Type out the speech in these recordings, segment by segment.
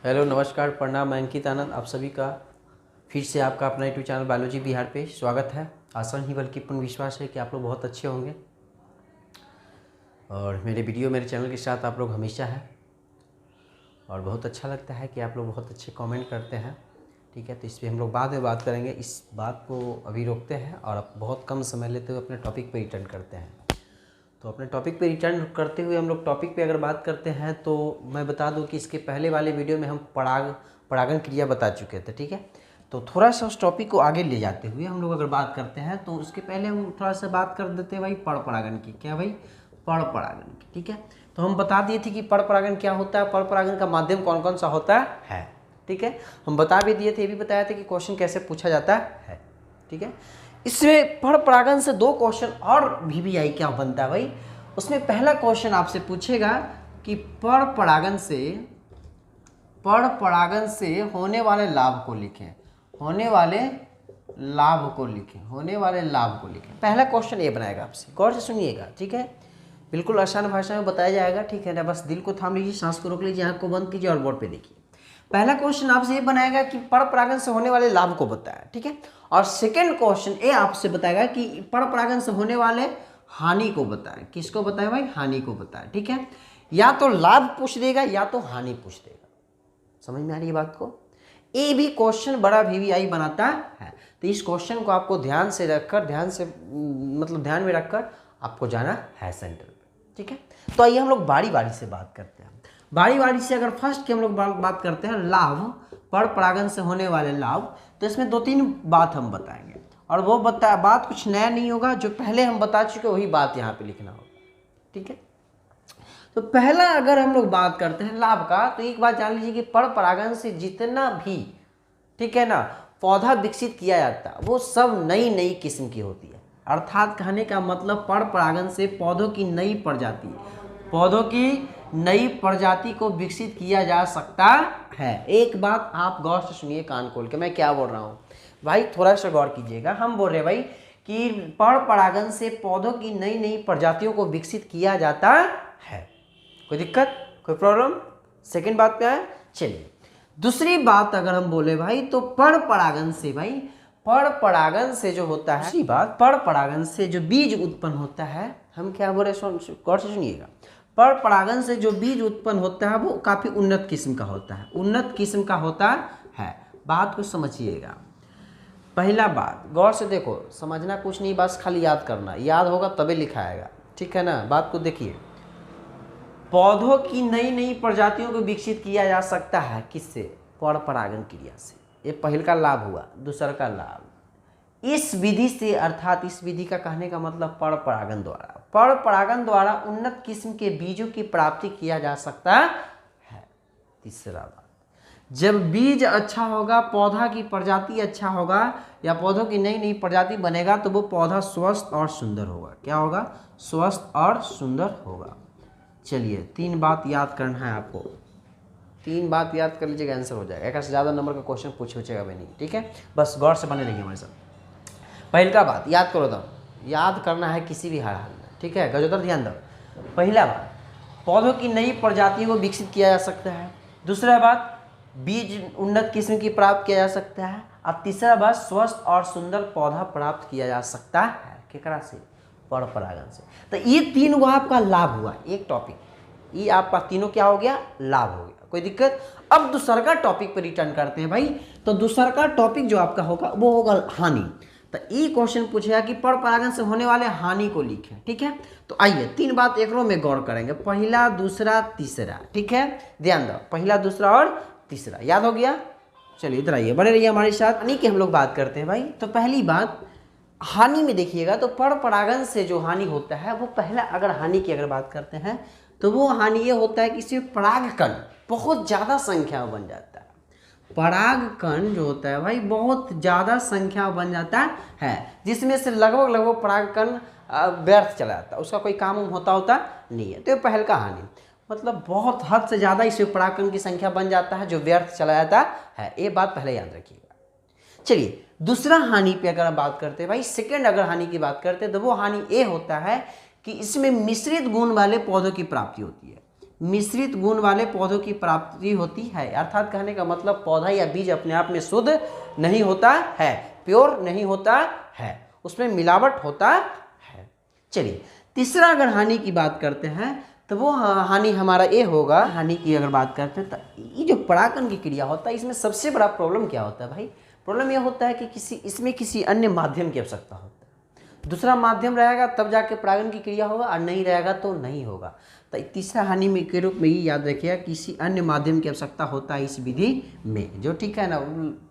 Hello, नमस्कार, प्रणाम। मैं अंकित आनंद आप सभी का फिर से आपका अपना यूट्यूब चैनल बायोलॉजी बिहार पे स्वागत है। आशा नहीं बल्कि पूर्ण विश्वास है कि आप लोग बहुत अच्छे होंगे और मेरे चैनल के साथ आप लोग हमेशा हैं और बहुत अच्छा लगता है कि आप लोग बहुत अच्छे कमेंट करते हैं। ठीक है, तो इस पर हम लोग बाद में बात करेंगे। इस बात को अभी रोकते हैं और अब बहुत कम समय लेते हुए अपने टॉपिक पर रिटर्न करते हैं। तो अपने टॉपिक पे रिटर्न करते हुए हम लोग टॉपिक पे अगर बात करते हैं तो मैं बता दूं कि इसके पहले वाले वीडियो में हम परागण क्रिया बता चुके थे। ठीक है, तो थोड़ा सा उस टॉपिक को आगे ले जाते हुए हम लोग अगर बात करते हैं तो उसके पहले हम थोड़ा सा बात कर देते हैं भाई पर परागण की। क्या भाई? पर परागण की। ठीक है, तो हम बता दिए थे कि पर परागण क्या होता है, पर परागण का माध्यम कौन कौन सा होता है। ठीक है, हम बता भी दिए थे, ये भी बताया था कि क्वेश्चन कैसे पूछा जाता है। ठीक है, इसमें पर परागण से दो क्वेश्चन और वीवीआई क्या बनता है भाई। उसमें पहला क्वेश्चन आपसे पूछेगा कि पर परागण से होने वाले लाभ को लिखें। होने वाले लाभ को लिखें। पहला क्वेश्चन ये बनाएगा आपसे, गौर से सुनिएगा। ठीक है, बिल्कुल आसान भाषा में बताया जाएगा। ठीक है ना, बस दिल को थाम लीजिए, सांस को रोक लीजिए, आंख को बंद कीजिए और बोर्ड पे देखिए। पहला क्वेश्चन आपसे ये बनाएगा कि पर परागण से होने वाले लाभ को बताया। ठीक है, और सेकंड क्वेश्चन ये आपसे बताएगा कि पर परागण से होने वाले हानि को बताएं। किसको बताएं भाई? हानि को बताएं। ठीक है, या तो लाभ पूछ देगा या तो हानि पूछ देगा। समझ में आ रही है बात को? ये भी क्वेश्चन बड़ा वीवीआई बनाता है। तो इस क्वेश्चन को आपको ध्यान में रखकर आपको जाना है सेंटर पे। ठीक है, तो आइए हम लोग बारी बारी से बात करते हैं। बारी बारी से अगर फर्स्ट की हम लोग बात करते हैं लाभ, पर परागण से होने वाले लाभ, तो इसमें दो तीन बात हम बताएंगे और वो बात कुछ नया नहीं होगा, जो पहले हम बता चुके वही बात यहाँ पे लिखना होगा। ठीक है, तो पहला अगर हम लोग बात करते हैं लाभ का, तो एक बात जान लीजिए कि पर परागण से जितना भी, ठीक है ना, पौधा विकसित किया जाता है वो सब नई नई किस्म की होती है। अर्थात कहने का मतलब पर परागण से पौधों की नई प्रजाति को विकसित किया जा सकता है। एक बात आप गौर से सुनिए, कान खोल के, मैं क्या बोल रहा हूँ भाई, थोड़ा सा गौर कीजिएगा। हम बोल रहे भाई कि पर परागण से पौधों की नई नई प्रजातियों को विकसित किया जाता है। कोई दिक्कत, कोई प्रॉब्लम? सेकंड बात क्या है? चलिए दूसरी बात अगर हम बोले भाई, तो पर परागण से जो होता है, दूसरी बात, पर परागण से जो बीज उत्पन्न होता है, हम क्या बोल रहे, गौर से सुनिएगा। पर परागण से जो बीज उत्पन्न होता है वो काफी उन्नत किस्म का होता है। बात को समझिएगा। पहला बात गौर से देखो, समझना कुछ नहीं, बस खाली याद करना, याद होगा तभी लिखाएगा। ठीक है ना, बात को देखिए। पौधों की नई नई प्रजातियों को विकसित किया जा सकता है किससे? पर परागण क्रिया से। ये पहल का लाभ हुआ। दूसरा का लाभ इस विधि से, अर्थात इस विधि का कहने का मतलब पर परागण द्वारा उन्नत किस्म के बीजों की प्राप्ति किया जा सकता है। तीसरा बात, जब बीज अच्छा होगा, पौधा की प्रजाति अच्छा होगा या पौधों की नई नई प्रजाति बनेगा तो वो पौधा स्वस्थ और सुंदर होगा। क्या होगा? स्वस्थ और सुंदर होगा। चलिए तीन बात याद करना है आपको, तीन बात याद कर लीजिएगा, आंसर हो जाएगा। एक से ज़्यादा नंबर का क्वेश्चन पूछेगा भी नहीं। ठीक है, बस गौर से बने रहिए हमारे साथ। पहल का बात याद करो, दम याद करना है किसी भी हाल में। ठीक है, गजोदर ध्यान दो। पहला बात, पौधों की नई प्रजातियों को विकसित किया जा सकता है। दूसरा बात, बीज उन्नत किस्म की प्राप्त किया जा सकता है। अब तीसरा बात, स्वस्थ और सुंदर पौधा प्राप्त किया जा सकता है। केकरा से? पर परागण से। तो ये तीन वो आपका लाभ हुआ, एक टॉपिक, ये आपका तीनों क्या हो गया? लाभ हो गया। कोई दिक्कत? अब दूसरा का टॉपिक पर रिटर्न करते हैं भाई। तो दूसरा का टॉपिक जो आपका होगा वो होगा हानि। तो ये क्वेश्चन पूछेगा कि पर परागण से होने वाले हानि को लिखें। ठीक है, तो आइए तीन बात एक रो में गौर करेंगे, पहला दूसरा तीसरा। ठीक है, ध्यान दो, पहला दूसरा और तीसरा याद हो गया। चलिए इधर आइए, बने रहिए हमारे साथ। हानि की हम लोग बात करते हैं भाई। तो पहली बात, हानि में देखिएगा तो पर परागण से जो हानि होता है वो, पहला अगर हानि की अगर बात करते हैं तो वो हानि ये होता है कि इसमें परागकण बहुत ज़्यादा संख्या में बन जाता है। परागकण जो होता है भाई बहुत ज़्यादा संख्या में बन जाता है, जिसमें से लगभग परागकण व्यर्थ चला जाता है, उसका कोई काम होता नहीं है। तो ये पहल का हानि, मतलब बहुत हद से ज़्यादा इसमें परागकण की संख्या बन जाता है जो व्यर्थ चला जाता है। ये बात पहले याद रखिएगा। चलिए दूसरा हानि पे अगर बात करते हैं भाई, सेकंड अगर हानि की बात करते हैं तो वो हानि ये होता है कि इसमें मिश्रित गुण वाले पौधों की प्राप्ति होती है। मिश्रित गुण वाले पौधों की प्राप्ति होती है। अर्थात कहने का मतलब पौधा या बीज अपने आप में शुद्ध नहीं होता है, प्योर नहीं होता है, उसमें मिलावट होता है। चलिए तीसरा अगर हानि की बात करते हैं तो वो हानि हमारा ये होगा। हानि की अगर बात करते हैं तो ये जो परागण की क्रिया होता है इसमें सबसे बड़ा प्रॉब्लम क्या होता है भाई? प्रॉब्लम यह होता है कि इसमें किसी अन्य माध्यम की आवश्यकता होती है। दूसरा माध्यम रहेगा तब जाके परागण की क्रिया होगा, और नहीं रहेगा तो नहीं होगा। तो तीसरा हानि में के रूप में ये याद रखिएगा, किसी अन्य माध्यम की आवश्यकता होता है इस विधि में, जो ठीक है ना,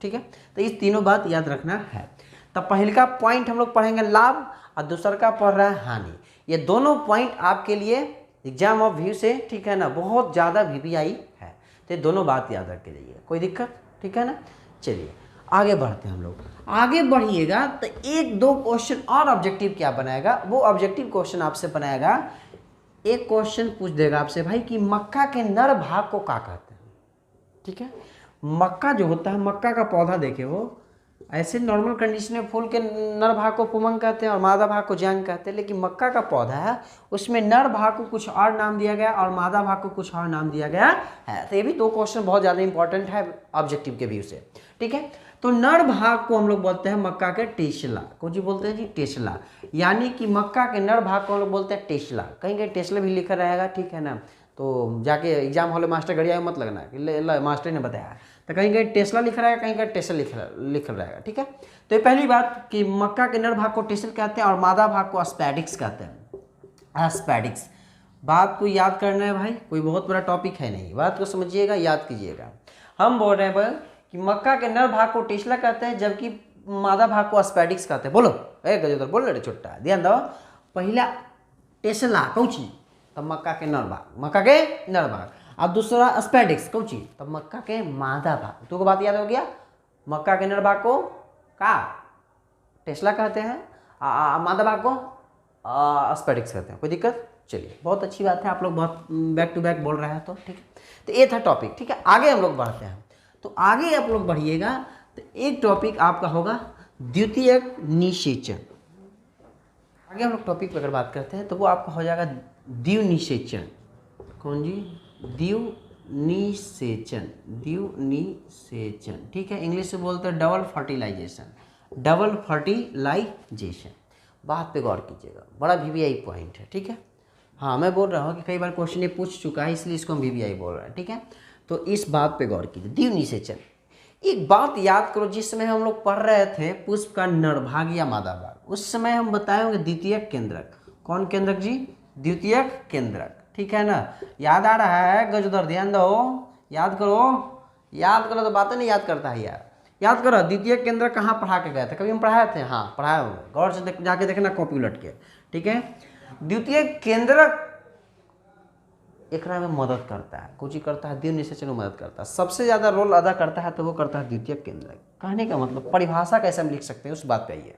ठीक है। तो ये तीनों बात याद रखना है। तो पहले का पॉइंट हम लोग पढ़ेंगे लाभ, और दूसरा का पढ़ रहा है हानि। ये दोनों पॉइंट आपके लिए एग्जाम ऑफ व्यू से, ठीक है ना, बहुत ज़्यादा VVI है। तो ये दोनों बात याद रख के जाइए, कोई दिक्कत, ठीक है ना। चलिए आगे बढ़ते हैं हम लोग। आगे बढ़िएगा तो एक दो क्वेश्चन और ऑब्जेक्टिव क्या बनाएगा, वो ऑब्जेक्टिव क्वेश्चन आपसे बनाएगा। एक क्वेश्चन पूछ देगा आपसे भाई कि मक्का के नर भाग को क्या कहते हैं, ठीक है। मक्का जो होता है, मक्का का पौधा देखे, वो ऐसे नॉर्मल कंडीशन में फूल के नर भाग को पुमंग कहते हैं और मादा भाग को जंग कहते हैं, लेकिन मक्का का पौधा है उसमें नर भाग को कुछ और नाम दिया गया और मादा भाग को कुछ और नाम दिया गया है। तो ये भी दो क्वेश्चन बहुत ज़्यादा इंपॉर्टेंट है ऑब्जेक्टिव के व्यू से, ठीक है। तो नर भाग को हम लोग बोलते हैं मक्का के टेस्ला, कौन जी बोलते हैं जी? टेस्ला। यानी कि मक्का के नर भाग को हम लोग बोलते हैं टेस्ला। कहीं कहीं टेस्ला भी लिखा रहेगा, ठीक है ना। तो जाके एग्जाम हॉल में मास्टर घड़िया मत लगना कि मास्टर ने बताया, तो कहीं कहीं टेस्ला लिख रहेगा, कहीं कहीं टेस्ला लिख रहेगा, ठीक है। तो ये पहली बात कि मक्का के नर भाग को टेस्ला कहते हैं और मादा भाग को एस्पेडिक्स कहते हैं। एस्पेडिक्स बात को याद करना है भाई, कोई बहुत बड़ा टॉपिक है नहीं, बात को समझिएगा, याद कीजिएगा। हम बोल रहे हैं भाई कि मक्का के नर भाग को टेस्ला कहते हैं, जबकि मादा भाग को एस्पेडिक्स कहते हैं। बोलो ए गजोदर, बोल रहे छोटा, ध्यान दो। पहला टेस्ला कौची, तब मक्का के नर भाग, मक्का के नर भाग। अब दूसरा एस्पेडिक्स कौची, तब मक्का के मादा भाग। तुमको बात याद हो गया? मक्का के नर भाग को का टेस्ला कहते हैं, मादा भाग को एस्पेडिक्स कहते हैं। कोई दिक्कत? चलिए बहुत अच्छी बात है, आप लोग बहुत बैक टू बैक बोल रहे हैं, तो ठीक है। तो ये था टॉपिक, ठीक है। आगे हम लोग बढ़ते हैं। तो आगे आप लोग बढ़िएगा तो एक टॉपिक आपका होगा द्वितीयक निषेचन। आगे हम लोग टॉपिक पर अगर बात करते हैं तो वो आपका हो जाएगा द्विव निषेचन। कौन जी? द्विव निषेचन, द्विव निषेचन, ठीक है। इंग्लिश से बोलते हैं डबल फर्टिलाइजेशन, डबल फर्टिलाइजेशन। बात पे गौर कीजिएगा, बड़ा VVI पॉइंट है, ठीक है। हाँ मैं बोल रहा हूँ कि कई बार क्वेश्चन ये पूछ चुका है, इसलिए इसको हम VVI बोल रहे हैं, ठीक है। तो इस बात पे गौर कीजिए, द्विव निषेचन। एक बात याद करो, जिस समय हम लोग पढ़ रहे थे पुष्प का नर भाग या मादा भाग, उस समय हम बताए होंगे द्वितीयक केंद्रक। कौन केंद्रक जी? द्वितीयक केंद्रक, ठीक है ना। याद आ रहा है गजोदर? ध्यान दो, याद करो, याद करो तो बातें नहीं याद करता है यार। याद करो द्वितीयक केंद्रक कहाँ पढ़ा के गए थे? कभी हम पढ़ाए थे? हाँ पढ़ाए होंगे, गौर से जाके देखना कॉपी उलट के, ठीक है। द्वितीयक केंद्रक एकरा में मदद करता है, कुछ ही करता है, द्विव निषेचन में मदद करता है। सबसे ज़्यादा रोल अदा करता है तो वो करता है द्वितीयक केंद्रक। कहने का मतलब परिभाषा कैसे हम लिख सकते हैं उस बात पे आइए।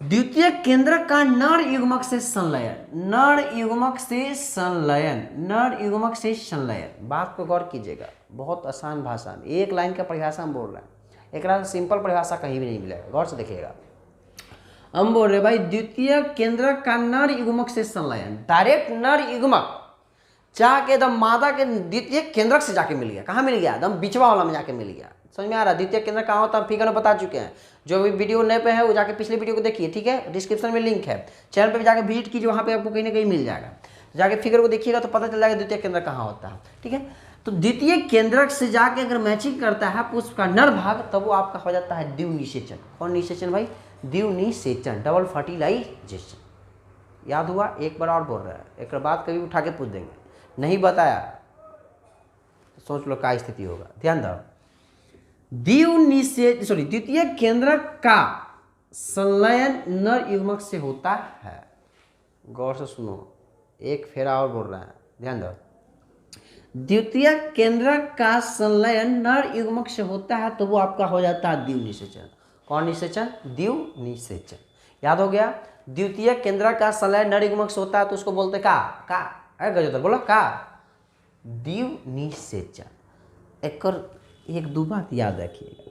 द्वितीयक केंद्रक का नर युग्मक से संलयन, नर युग्मक से संलयन, नर युग्मक से संलयन। बात को गौर कीजिएगा, बहुत आसान भाषा में एक लाइन का परिभाषा हम बोल रहे हैं, एक सिंपल परिभाषा कहीं भी नहीं मिलेगा, गौर से देखिएगा। हम बोल रहे भाई द्वितीयक केंद्रक का नर युग्मक से संलयन, डायरेक्ट नर युग्मक जाके एकदम मादा के द्वितीय केंद्रक से जाके मिल गया। कहाँ मिल गया? एकदम बिचवा वाला में जाके मिल गया। समझ में आ रहा है? द्वितीय केंद्रक कहाँ होता है फिगर में बता चुके हैं। जो भी वीडियो नए पे है वो जाके पिछले वीडियो को देखिए, ठीक है। डिस्क्रिप्शन में लिंक है, चैनल पे भी जाके विजिट कीजिए, वहाँ पे आपको कहीं ना कहीं मिल जाएगा। जाके फिगर को देखिएगा तो पता चल जाएगा द्वितीय केंद्रक कहाँ होता है, ठीक है। तो द्वितीय केंद्रक से जाके अगर मैचिंग करता है पुष्प का नर भाग, तब वो आपका हो जाता है द्विव निषेचन। कौन निषेचन भाई? द्विव निषेचन, डबल फर्टिलाइजेशन। याद हुआ? एक बार और बोल रहा है, एक बात कभी उठा के पूछ देंगे, नहीं बताया तो सोच लो क्या स्थिति होगा। ध्यान दो, द्वितीय केंद्रक का संलयन नर युग्मक से होता है। गौर से सुनो, एक फेरा और बोल रहा है, ध्यान दो। द्वितीय केंद्रक का संलयन नर युग्मक से होता है तो वो आपका हो जाता है द्विव निषेचन। कौन निषेचन? द्विव निषेचन। याद हो गया? द्वितीय केंद्रक का संलयन नर युग्मक से होता है तो उसको बोलते का गजोदर बोलो का? द्विव निषेचन। एक दो बात याद रखिएगा।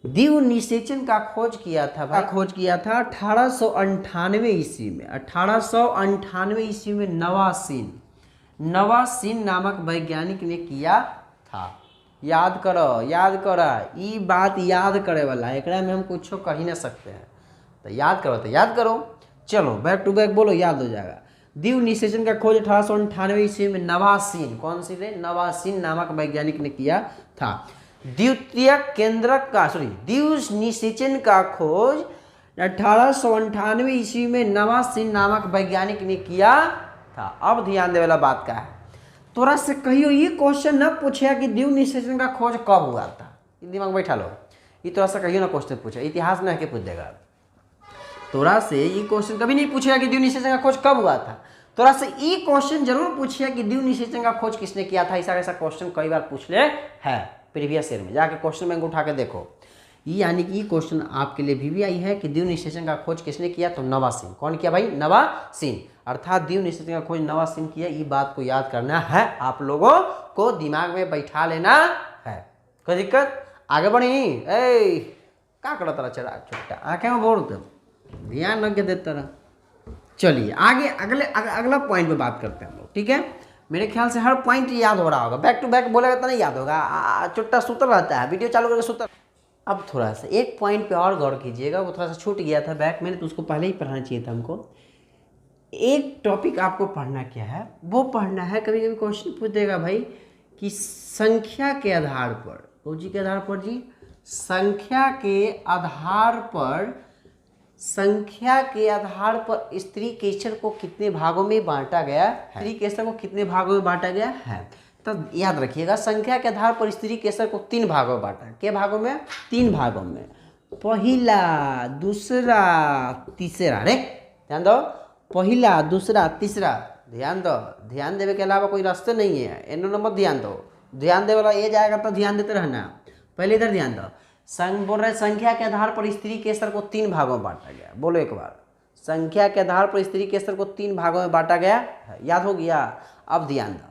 द्विव निषेचन का खोज किया था भाई, खोज किया था 1898 ईस्वी में। 1898 ईस्वी में नवासीन नामक वैज्ञानिक ने किया था। याद करो, ये बात याद करे वाला, एकरा में हम कुछ कर ही ना सकते हैं, तो याद करो। चलो बैक टू बैक बोलो, याद हो जाएगा। द्वीप निषेचन का खोज 1898 ईस्वी में नवासीन, कौन सी थे, नवासीन नामक वैज्ञानिक ने किया था। द्वितीयक केंद्रक का द्वीप निषेचन का खोज 1898 ईस्वी में नवासीन नामक वैज्ञानिक ने किया था। अब ध्यान दे वाला बात का है, तोरा से कहियो ये क्वेश्चन न पूछे कि द्वीप निषेचन का खोज कब हुआ था, दिमाग में बैठा लो, ये तोरा से कहियो ना क्वेश्चन पूछे, इतिहास में आके पूछ देगा। तोरा से ये क्वेश्चन कभी नहीं पूछेगा कि द्वीप निषेचन का खोज कब हुआ था। तोरा से ये क्वेश्चन जरूर पूछेगा कि द्वीप निषेचन का खोज किसने किया था। ऐसा क्वेश्चन कई बार पूछ ले है प्रीवियस ईयर में, जाके क्वेश्चन बैंक उठा के देखो। ये यानी कि ये क्वेश्चन आपके लिए भी आई है कि द्वीप निषेचन का खोज किसने किया, तो नवासीन। कौन किया भाई, नवासीन, अर्थात द्वीप निषेचन का खोज नवासीन किया। ये बात को याद करना है, आप लोगों को दिमाग में बैठा लेना है। कोई दिक्कत, आगे बढ़ी। क्या करो तारा चढ़ा छोटा आंखें में बोल, ध्यान रख के देता रहा। चलिए आगे अगला पॉइंट पे बात करते हैं हम लोग, ठीक है। मेरे ख्याल से हर पॉइंट याद हो रहा होगा, बैक टू बैक बोलेगा तो नहीं याद होगा, चुट्टा सुतर रहता है, वीडियो चालू करके सुतर। अब थोड़ा सा एक पॉइंट पे और गौर कीजिएगा, वो थोड़ा सा छूट गया था बैक, मैंने तो उसको पहले ही पढ़ना चाहिए था हमको। एक टॉपिक आपको पढ़ना क्या है, वो पढ़ना है, कभी कभी क्वेश्चन पूछ देगा भाई कि संख्या के आधार पर, जी के आधार पर, जी संख्या के आधार पर स्त्री केसर को कितने भागों में बांटा गया है, स्त्री केसर को कितने भागों में बांटा गया है। तो याद रखिएगा, संख्या के आधार पर स्त्री केसर को 3 भागों में बांटा। के भागों में, 3 भागों में, पहला, दूसरा, तीसरा। रे ध्यान दो, पहला, दूसरा, तीसरा, ध्यान दो। ध्यान देवे के अलावा कोई रास्ते नहीं है, एनो नंबर ध्यान दो। ध्यान दे वाला ये जाएगा तो ध्यान देते रहना। पहले इधर ध्यान दो, बोल रहे संख्या के आधार पर स्त्री केसर को 3 भागों में बांटा गया। बोलो एक बार, संख्या के आधार पर स्त्री केसर को 3 भागों में बांटा गया, याद हो गया। अब ध्यान दो,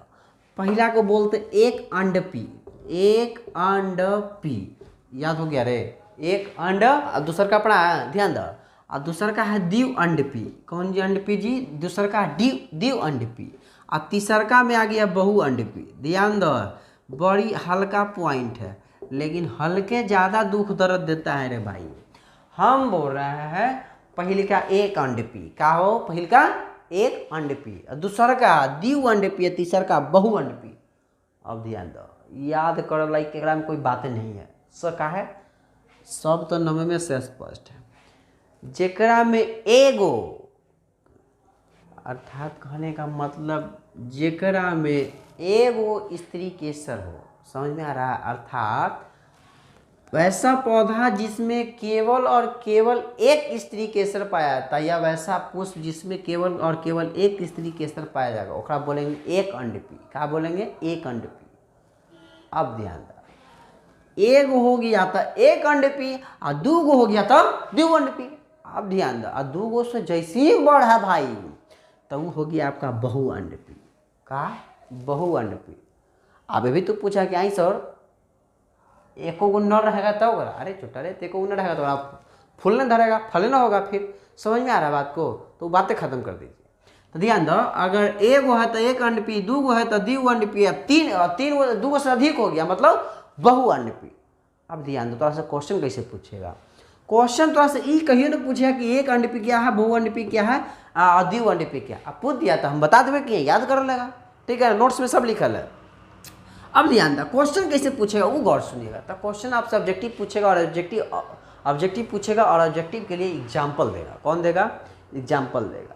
पहला को बोलते एक अंडपी, याद हो गया रे, एक अंड, दूसरा का पढ़ा, ध्यान दो। और दूसरा का है द्वीप अंडपी, कौन जी अंडपी जी, दूसरा का है द्वीप अंडपी। और तीसरा का में आ गया बहु अंडपी। ध्यान दो, बड़ी हल्का पॉइंट है, लेकिन हल्के ज़्यादा दुख दर्द देता है रे भाई। हम बोल रहे हैं पहले का एक अंडपी, का हो, पहले का एक अंडपी, दूसरा का द्वीप अंडपी, तीसरा का बहु अंडपी। अब ध्यान दो, याद करो लाइक एकरा में कोई बातें नहीं है, सब का है, सब तो नमे में से स्पष्ट है। जेकरा में एगो, अर्थात कहने का मतलब जेकरा में एगो स्त्री केसर हो, समझ में आ रहा है। अर्थात वैसा पौधा जिसमें केवल और केवल एक स्त्री केसर पाया जाता है, या वैसा पुष्प जिसमें केवल और केवल एक स्त्री केसर पाया जाएगा, ओकरा बोलेंगे एक अंडपी। क्या बोलेंगे, एक अंडपी। अब ध्यान दो, एक हो गया था एक अंडपी, और 2 हो गया था द्वीप अंडपी। अब ध्यान दो, और 2 से जैसे ही बढ़ा भाई, तो वो हो गया आपका बहु अंडपी। का बहु अंडपी। अब भी तो पूछा कि आई सर एको गो न रहेगा तब, अरे छोटा रे, एको न रहेगा तो आप फूल न धरेगा, फल न होगा। फिर समझ में आ रहा बात को, तो बातें खत्म कर दीजिए। तो ध्यान दो, अगर एगो है तो एक अंडपी, 2 है तो द्वीप अंडपी, 2 से अधिक हो गया मतलब बहु अंडपी। अब ध्यान दो, थोड़ा सा क्वेश्चन कैसे पूछेगा। क्वेश्चन थोड़ा सा ये कहिए ना पूछेगा कि एक अंडपी क्या है, बहु अंडपी क्या है, द्वीप अंडपी क्या। अब पूछ दिया तो हम बता देंगे कि याद कर लेगा, ठीक है, नोट्स में सब लिखल है। अब ध्यान दो, क्वेश्चन कैसे पूछेगा वो गौर सुनिएगा। तो क्वेश्चन आपसे ऑब्जेक्टिव पूछेगा, और ऑब्जेक्टिव पूछेगा, और ऑब्जेक्टिव के लिए एग्जाम्पल देगा। कौन देगा, एग्जाम्पल देगा,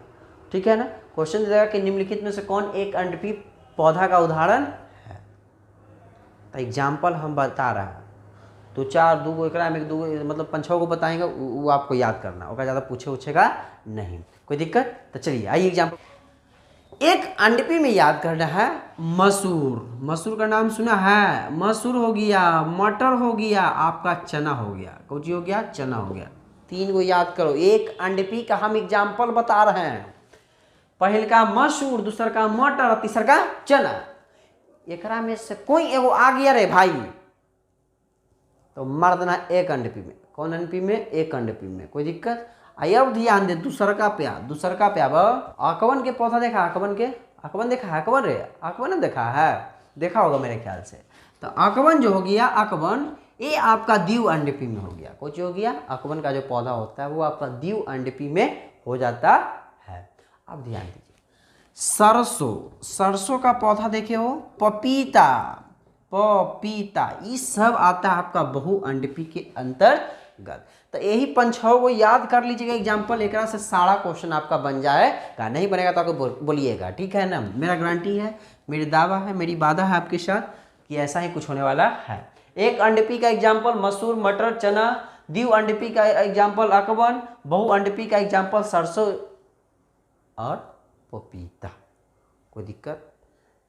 ठीक है ना। क्वेश्चन देगा कि निम्नलिखित में से कौन एक अंडपी पौधा का उदाहरण है। तो एग्जाम्पल हम बता रहे हैं, तो 4, 2 एकरा में 2 मतलब 5-6 को बताएंगे, वो आपको याद करना होगा, ज़्यादा पूछेगा नहीं, कोई दिक्कत। तो चलिए आइए एग्जाम्पल। एक अंडपी में याद करना है मसूर। मसूर का नाम सुना है, मसूर हो गया, मटर हो गया, आपका चना हो गया। कौन हो गया, चना हो गया। 3 को याद करो। एक अंडपी का हम एग्जाम्पल बता रहे हैं, पहले का मसूर, दूसरा का मटर, तीसरा का चना। एकरा में से कोई एगो आ गया रे भाई, तो मार देना एक अंडपी में। कौन अंडपी में, एक अंडपी में, कोई दिक्कत। अब ध्यान दे, दूसरा का प्या, दूसरा का प्या, आकवन के पौधा देखा, आकवन के, अकवन देखा है, अकवन रे, अकवन ने देखा है, देखा होगा मेरे ख्याल से। तो अकवन जो हो गया, अकवन ये आपका द्विअंडपी में हो गया। कुछ हो गया, अकवन का जो पौधा होता है वो आपका द्विअंडपी में हो जाता है। अब ध्यान दीजिए, सरसों, सरसों का पौधा देखे हो, पपीता, पपीता, ये सब आता है आपका बहुअंडपी के अंतर्गत। तो यही 5-6 को याद कर लीजिएगा एग्जाम्पल, एक से सारा क्वेश्चन आपका बन जाएगा। नहीं बनेगा तो आपको बोलिएगा, ठीक है ना। मेरा गारंटी है, मेरी दावा है, मेरी वादा है आपके साथ कि ऐसा ही कुछ होने वाला है। एक अंडपी का एग्जाम्पल मसूर, मटर, चना, द्विअंडपी का एग्जाम्पल अकवन, बहुअंडपी का एग्जाम्पल सरसों और पपीता। कोई दिक्कत?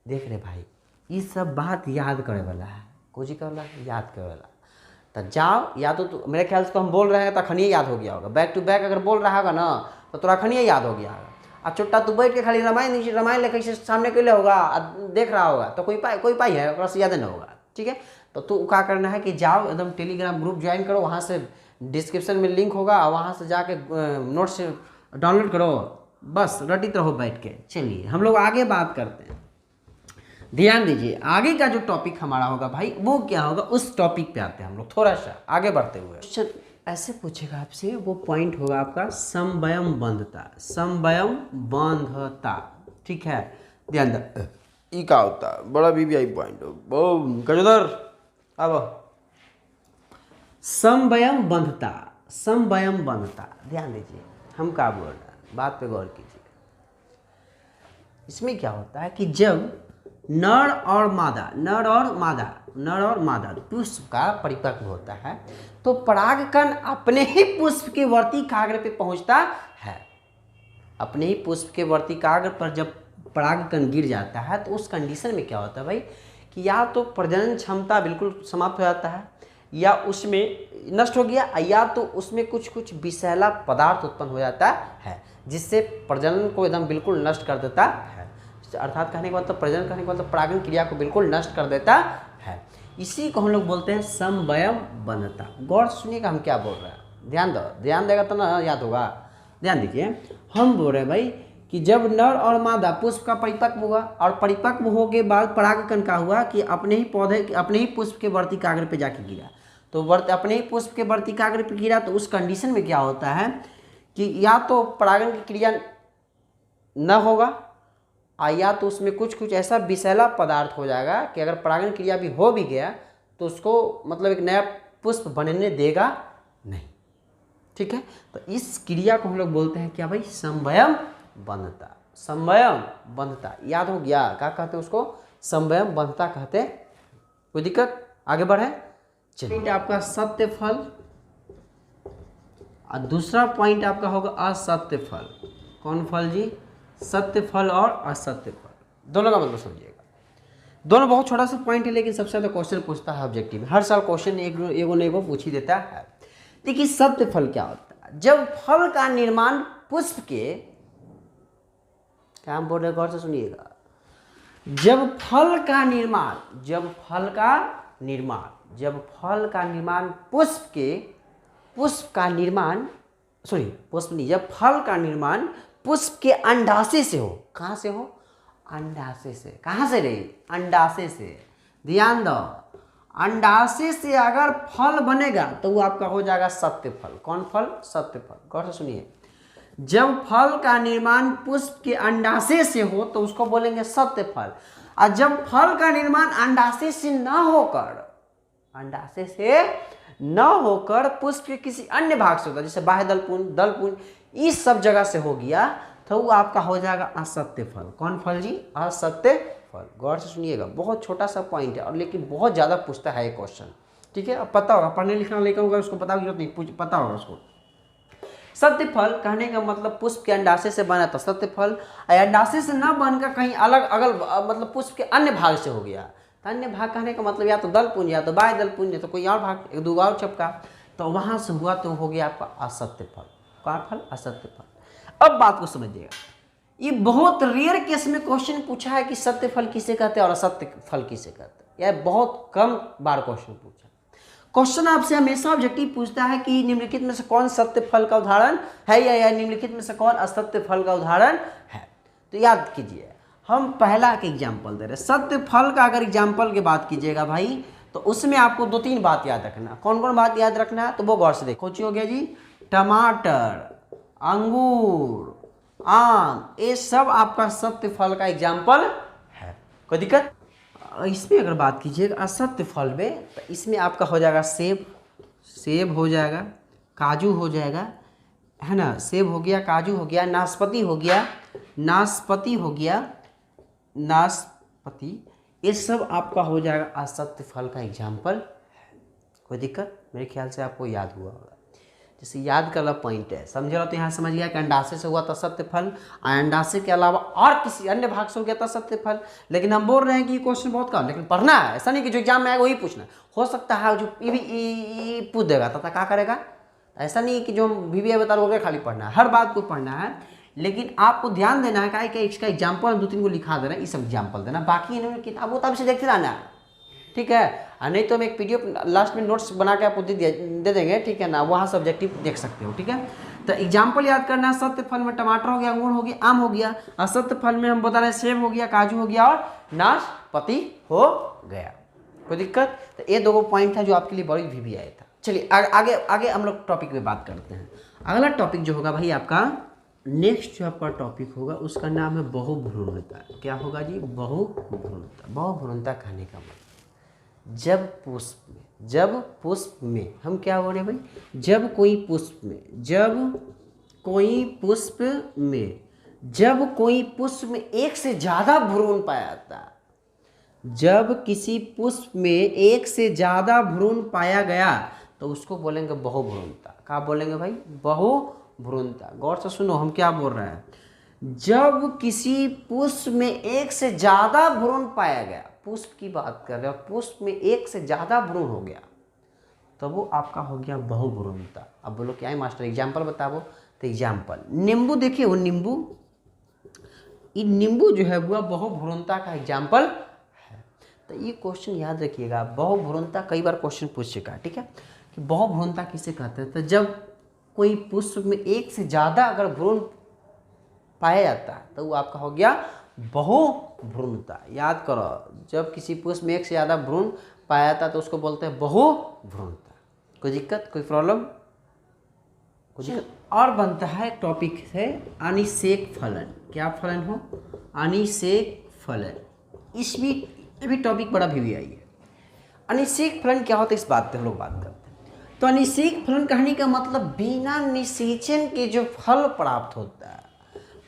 देख रहे भाई, ये सब बात याद करे वाला है, कुछ ही करला याद करे वाला। तो जाओ, या तो मेरे ख्याल से तो हम बोल रहे हैं तो खनिए याद हो गया होगा, बैक टू बैक अगर बोल रहा होगा ना तो तोरा खनिए याद हो गया होगा। अब चुट्टा तू बैठ के खाली रामायण लेकर से सामने के लिए होगा, देख रहा होगा तो कोई पाई है ओकरा से याद नहीं होगा, ठीक है। तो तू क्या करना है कि जाओ एकदम टेलीग्राम ग्रुप ज्वाइन करो, वहाँ से डिस्क्रिप्शन में लिंक होगा, वहाँ से जाके नोट्स डाउनलोड करो, बस रटित रहो बैठ के। चलिए हम लोग आगे बात करते हैं। ध्यान दीजिए, आगे का जो टॉपिक हमारा होगा भाई वो क्या होगा, उस टॉपिक पे आते हैं हम लोग थोड़ा सा आगे बढ़ते हुए। क्वेश्चन ऐसे पूछेगा आपसे, वो पॉइंट होगा आपका समवयम बंधता, समवयम बंधता, ठीक है। ध्यान दे, ई का होता है बड़ा वीवीआई पॉइंट हो गजोदर। अब समवयम बंधता, समवयम बंधता, ध्यान दीजिए हम क्या बोल रहे हैं, बात पे गौर कीजिए। इसमें क्या होता है कि जब नर और मादा, नर और मादा पुष्प का परिपक्व होता है तो परागकण अपने ही पुष्प के वर्तिकाग्र पे पहुंचता है। अपने ही पुष्प के वर्तिकाग्र पर जब परागकण गिर जाता है तो उस कंडीशन में क्या होता है भाई कि या तो प्रजनन क्षमता बिल्कुल समाप्त हो जाता है, या उसमें नष्ट हो गया, या तो उसमें कुछ विषैला पदार्थ उत्पन्न हो जाता है जिससे प्रजनन को एकदम बिल्कुल नष्ट कर देता है। अर्थात कहने के मतलब प्रजनन करने के मतलब परागण क्रिया को बिल्कुल नष्ट कर देता है। इसी को हम लोग बोलते हैं समवयम बंधता। गौर सुनिएगा हम क्या बोल रहे हैं, ध्यान दो, ध्यान देगा तो ना याद होगा। ध्यान दीजिए, हम बोल रहे हैं भाई कि जब नर और मादा पुष्प का परिपक्व हुआ और परिपक्व होने के बाद परागकण का हुआ कि अपने ही पौधे, अपने ही पुष्प के वर्तिकाग्र पे जाके गिरा, तो अपने ही पुष्प के वर्तिकाग्र पे गिरा तो उस कंडीशन में क्या होता है कि या तो परागण की क्रिया न होगा, या तो उसमें कुछ ऐसा विषैला पदार्थ हो जाएगा कि अगर परागण क्रिया भी हो भी गया तो उसको मतलब एक नया पुष्प बनने देगा नहीं, ठीक है। तो इस क्रिया को हम लोग बोलते हैं क्या भाई, समवयम बंधता, समवयम बंधता। याद हो गया, क्या कहते हैं उसको, समवयम बंधता कहते हैं। कोई दिक्कत? आगे बढ़े चलिए। आपका सत्य फल और दूसरा पॉइंट आपका होगा असत्य फल। कौन फल जी? सत्य फल और असत्य फल, दोनों का मतलब समझिएगा। दोनों बहुत छोटा सा पॉइंट है लेकिन सबसे ज़्यादा क्वेश्चन पूछता है ऑब्जेक्टिव में। हर साल क्वेश्चन एगो पूछ ही देता है। देखिए सत्य फल क्या होता है, जब फल का निर्माण पुष्प के, क्या हम बोल रहे हैं गौर से सुनिएगा, जब फल का निर्माण जब फल का निर्माण पुष्प के अंडाशय से हो। कहाँ से हो? अंडाशय से। कहाँ से रे? अंडाशय से। ध्यान दो, अंडाशय से अगर फल बनेगा तो वो आपका हो जाएगा सत्य फल। कौन फल? सत्य फल। गौर से सुनिए, जब फल का निर्माण पुष्प के अंडाशय से हो तो उसको बोलेंगे सत्य फल, और जब फल का निर्माण अंडाशय से न होकर पुष्प के किसी अन्य भाग से होता है, जैसे बाह्य दलपुंज इस सब जगह से हो गया, तो वो आपका हो जाएगा असत्य फल। कौन फल जी? असत्य फल। गौर से सुनिएगा, बहुत छोटा सा पॉइंट है और लेकिन बहुत ज़्यादा पूछता है ये क्वेश्चन, ठीक है। अब पता होगा, पढ़ने लिखना लेकर होगा उसको पता नहीं, पता होगा उसको। सत्य फल कहने का मतलब पुष्प के अंडाशय से बना था सत्य फल, अंडाशय से न बनकर कहीं अलग मतलब पुष्प के अन्य भाग से हो गया। तो अन्य भाग कहने का मतलब या तो दलपुंज या तो बाह्य दलपुंज या तो कोई और भाग, एक दो और चपका, तो वहां से हुआ तो हो गया आपका असत्य फल। कौन फल? असत्य फल। अब बात को समझिएगा, ये बहुत रेयर केस में क्वेश्चन पूछा है कि सत्य फल किसे कहते हैं और असत्य फल किसे कहते हैं। यह बहुत कम बार क्वेश्चन पूछा। क्वेश्चन आपसे हमेशा ऑब्जेक्टिव पूछता है कि निम्नलिखित में से कौन सत्य फल का उदाहरण है या निम्नलिखित में से कौन असत्य फल का उदाहरण है। तो याद कीजिए, हम पहला एक एग्जाम्पल दे रहे हैं। सत्य फल का अगर एग्जाम्पल की बात कीजिएगा भाई, तो उसमें आपको 2-3 बात याद रखना। कौन कौन बात याद रखना है तो वो गौर से देखो। हो गया जी, टमाटर, अंगूर, आम, ये सब आपका सत्य फल का एग्जाम्पल है। कोई दिक्कत? इसमें अगर बात कीजिएगा असत्य फल में, तो इसमें आपका हो जाएगा सेब, सेब हो जाएगा, काजू हो जाएगा, है ना, सेब हो गया, काजू हो गया, नाशपाती हो गया, नाशपाती हो गया, नाशपाती, ये सब आपका हो जाएगा असत्य फल का एग्जाम्पल है। कोई दिक्कत? मेरे ख्याल से आपको याद हुआ होगा। जैसे याद का वाला पॉइंट है, समझ रहा तो यहाँ समझ गया कि अंडाशय से हुआ था सत्य फल, अंडाशय के अलावा और किसी अन्य भाग से हो गया था सत्य फल। लेकिन हम बोल रहे हैं कि ये क्वेश्चन बहुत कम, लेकिन पढ़ना है, ऐसा नहीं कि जो एग्जाम में आएगा वही पूछना। हो सकता है जो ये भी पूछ देगा तो क्या करेगा, ऐसा नहीं कि जो VBA बता रहे हो खाली पढ़ना है, हर बात को पढ़ना है। लेकिन आपको ध्यान देना है कि इसका एग्जाम्पल 2-3 को लिखा दे रहे हैं, ये सब एग्जाम्पल देना, बाकी इन्होंने किताब वो से देखते रहना है, ठीक है। नहीं तो हम एक PDF लास्ट में नोट्स बना के आपको दे देंगे, ठीक है ना, वहाँ सब्जेक्टिव देख सकते हो, ठीक है। तो एग्जाम्पल याद करना है। सत्य फल में टमाटर हो गया, अंगूर हो गया, आम हो गया। असत्य फल में हम बता रहे हैं सेब हो गया, काजू हो गया और नाशपाती हो गया। कोई दिक्कत? तो ये 2 पॉइंट है जो आपके लिए बड़ी VBA आया था। चलिए आगे आगे हम लोग टॉपिक पे बात करते हैं। अगला टॉपिक जो होगा भाई आपका, नेक्स्ट जो आपका टॉपिक होगा उसका नाम है बहुभ्रूणता। क्या होगा जी? बहुभ्रूणता। बहुभ्रूणता कहने का मतलब जब पुष्प में हम क्या हो रहे हैं भाई, जब कोई पुष्प में एक से ज़्यादा भ्रूण पाया जाता है, जब किसी पुष्प में एक से ज़्यादा भ्रूण पाया गया तो उसको बोलेंगे बहुभ्रूणता। क्या बोलेंगे भाई? बहुभ्रूणता। गौर से सुनो हम क्या बोल रहे हैं। जब किसी पुष्प में एक से ज़्यादा भ्रूण पाया गया, पुष्प की बात कर रहे हो, पुष्प में एक से ज़्यादा भ्रूण हो गया तो वो आपका हो गया बहुभ्रूणता। अब बोलो क्या है मास्टर, एग्जाम्पल बताओ। तो एग्जाम्पल नींबू, देखिए वो नींबू, ये नींबू जो है वो बहुभ्रूणता का एग्जाम्पल है। तो ये क्वेश्चन याद रखिएगा, बहुभ्रूणता कई बार क्वेश्चन पूछ चुका है, ठीक है, कि बहुभ्रूणता किसे कहते हैं। तो जब कोई पुष्प में एक से ज़्यादा अगर भ्रूण पाया जाता है तो वो आपका हो गया बहुभ्रूणता। याद करो, जब किसी पुष्प में एक से ज़्यादा भ्रूण पाया जाता है तो उसको बोलते हैं बहुभ्रूणता। कोई दिक्कत, कोई प्रॉब्लम? कोई दिक्कत? और बनता है टॉपिक है अनिषेक फलन। क्या फलन हो? अनिषेक फलन। ये भी टॉपिक बड़ा VBA है। अनिषेक फलन क्या होता है, इस बात पे हम लोग बात करते हैं। तो अनिषेक फलन कहने का मतलब बिना निषेचन के जो फल प्राप्त होता है,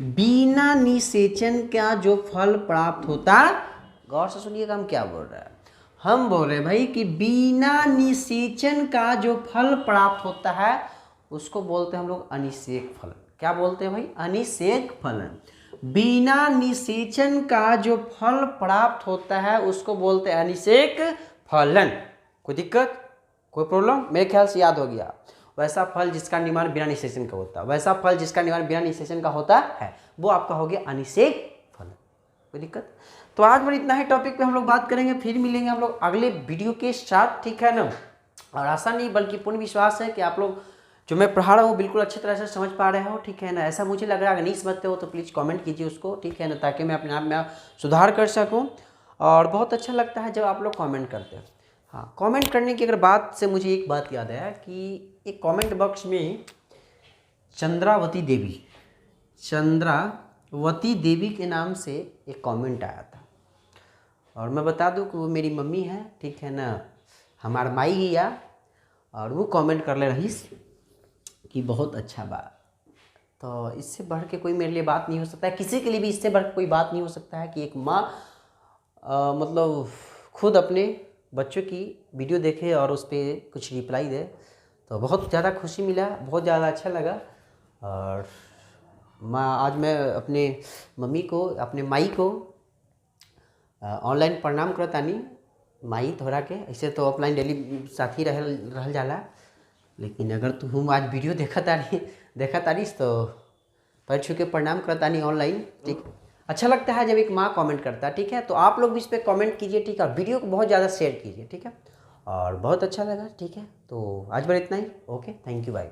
बिना निषेचन का जो फल प्राप्त होता है। गौर से सुनिएगा हम क्या बोल रहे हैं। हम बोल रहे हैं भाई कि बिना निषेचन का जो फल प्राप्त होता है उसको बोलते हैं हम लोग अनिषेक फलन। क्या बोलते हैं भाई? अनिषेक फलन। बिना निषेचन का जो फल प्राप्त होता है उसको बोलते हैं अनिषेक फलन। कोई दिक्कत, कोई प्रॉब्लम? मेरे ख्याल से याद हो गया। वैसा फल जिसका निर्माण बिना निषेचन का होता है, वैसा फल जिसका निर्माण बिना निषेचन का होता है, वो आपका हो गया अनिषेक फलन। कोई दिक्कत? तो आज बस इतना ही टॉपिक पे हम लोग बात करेंगे, फिर मिलेंगे हम लोग अगले वीडियो के साथ, ठीक है ना। और आशा नहीं बल्कि पूर्ण विश्वास है कि आप लोग जो मैं पढ़ा रहा हूँ बिल्कुल अच्छी तरह से समझ पा रहे हो, ठीक है ना। ऐसा मुझे लग रहा है, अगर नहीं समझते हो तो प्लीज़ कमेंट कीजिए उसको, ठीक है ना, ताकि मैं अपने आप में सुधार कर सकूँ। और बहुत अच्छा लगता है जब आप लोग कमेंट करते हैं। हाँ, कमेंट करने की अगर बात से मुझे एक बात याद है कि एक कमेंट बॉक्स में चंद्रावती देवी के नाम से एक कमेंट आया था। और मैं बता दूं कि वो मेरी मम्मी है, ठीक है ना, हमार माई ही या। और वो कमेंट कर ले रही कि बहुत अच्छा बात। तो इससे बढ़ के कोई मेरे लिए बात नहीं हो सकता है, किसी के लिए भी इससे बढ़ के कोई बात नहीं हो सकता है कि एक माँ मतलब खुद अपने बच्चों की वीडियो देखे और उस पर कुछ रिप्लाई दे। तो बहुत ज़्यादा खुशी मिला, बहुत ज़्यादा अच्छा लगा। और आज मैं अपने मम्मी को, अपने माई को ऑनलाइन प्रणाम करतानी। माई तोहरा के ऐसे तो ऑफलाइन डेली साथी रहल जाला, लेकिन अगर तुम आज वीडियो देखा तारीस तो पैर छू के प्रणाम करतानी ऑनलाइन, ठीक। अच्छा लगता है जब एक माँ कमेंट करता है, ठीक है। तो आप लोग भी इस पर कमेंट कीजिए, ठीक है। वीडियो को बहुत ज़्यादा शेयर कीजिए, ठीक है। और बहुत अच्छा लगा, ठीक है। तो आज बार इतना ही। Okay, thank you, bye.